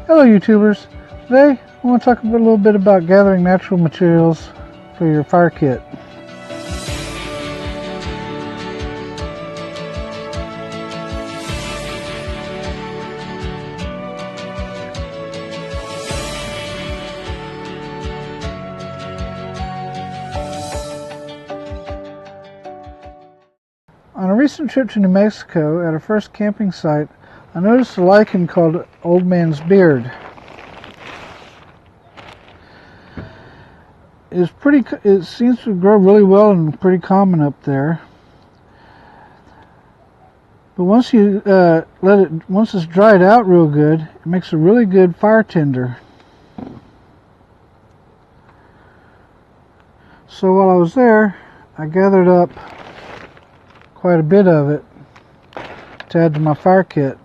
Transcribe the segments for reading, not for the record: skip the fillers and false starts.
Hello YouTubers, today I want to talk a little bit about gathering natural materials for your fire kit. On a recent trip to New Mexico, at our first camping site, I noticed a lichen called Old Man's Beard. It seems to grow really well and pretty common up there. But once it's dried out real good, it makes a really good fire tinder. So while I was there, I gathered up quite a bit of it to add to my fire kit.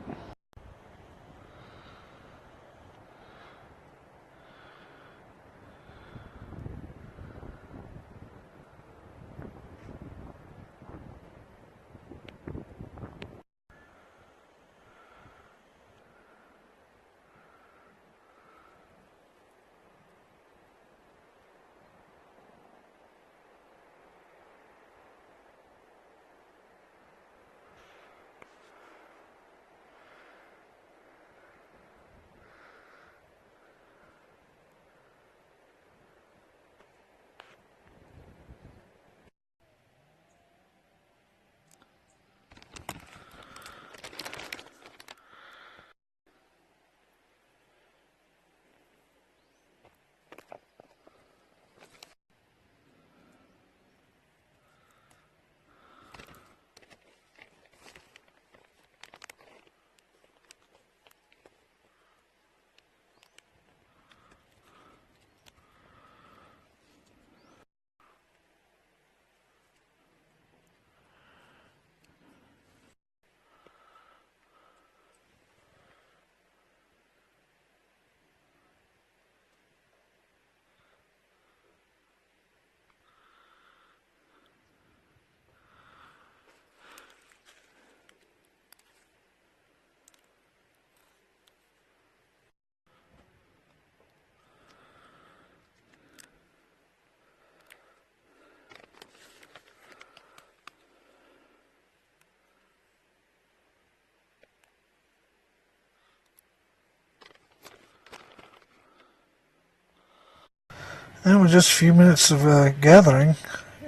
And with just a few minutes of gathering,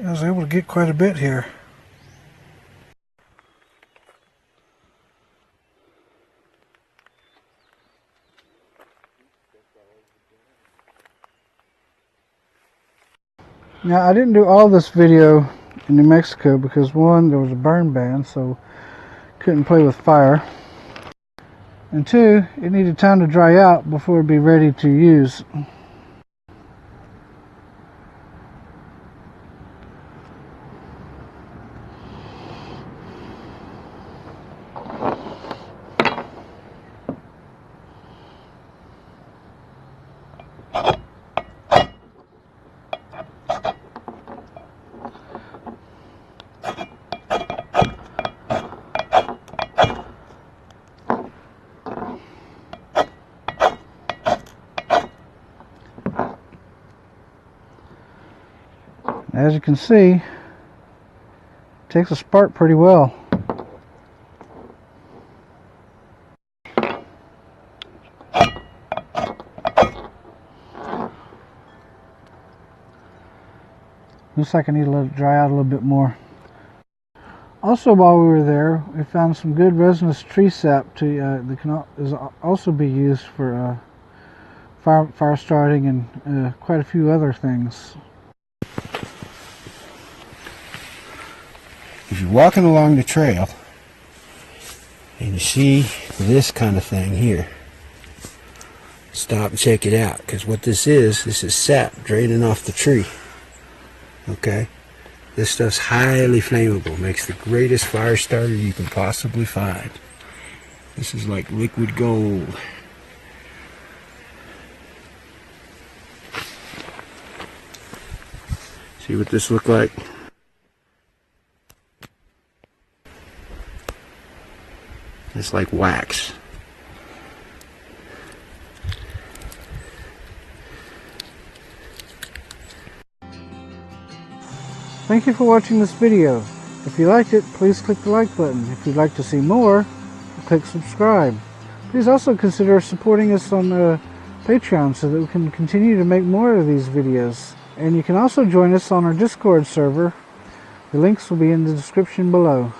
I was able to get quite a bit here. Now, I didn't do all this video in New Mexico because one, there was a burn ban, so couldn't play with fire. And two, it needed time to dry out before it'd be ready to use. As you can see, it takes a spark pretty well. Looks like I need to let it dry out a little bit more. Also, while we were there, we found some good resinous tree sap that can also be used for fire starting and quite a few other things. If you're walking along the trail and you see this kind of thing here, stop and check it out, because what this is sap draining off the tree. Okay, this stuff's highly flammable, makes the greatest fire starter you can possibly find. This is like liquid gold. See what this looks like? It's like wax. Thank you for watching this video. If you liked it, please click the like button. If you'd like to see more, click subscribe. Please also consider supporting us on Patreon so that we can continue to make more of these videos. And you can also join us on our Discord server. The links will be in the description below.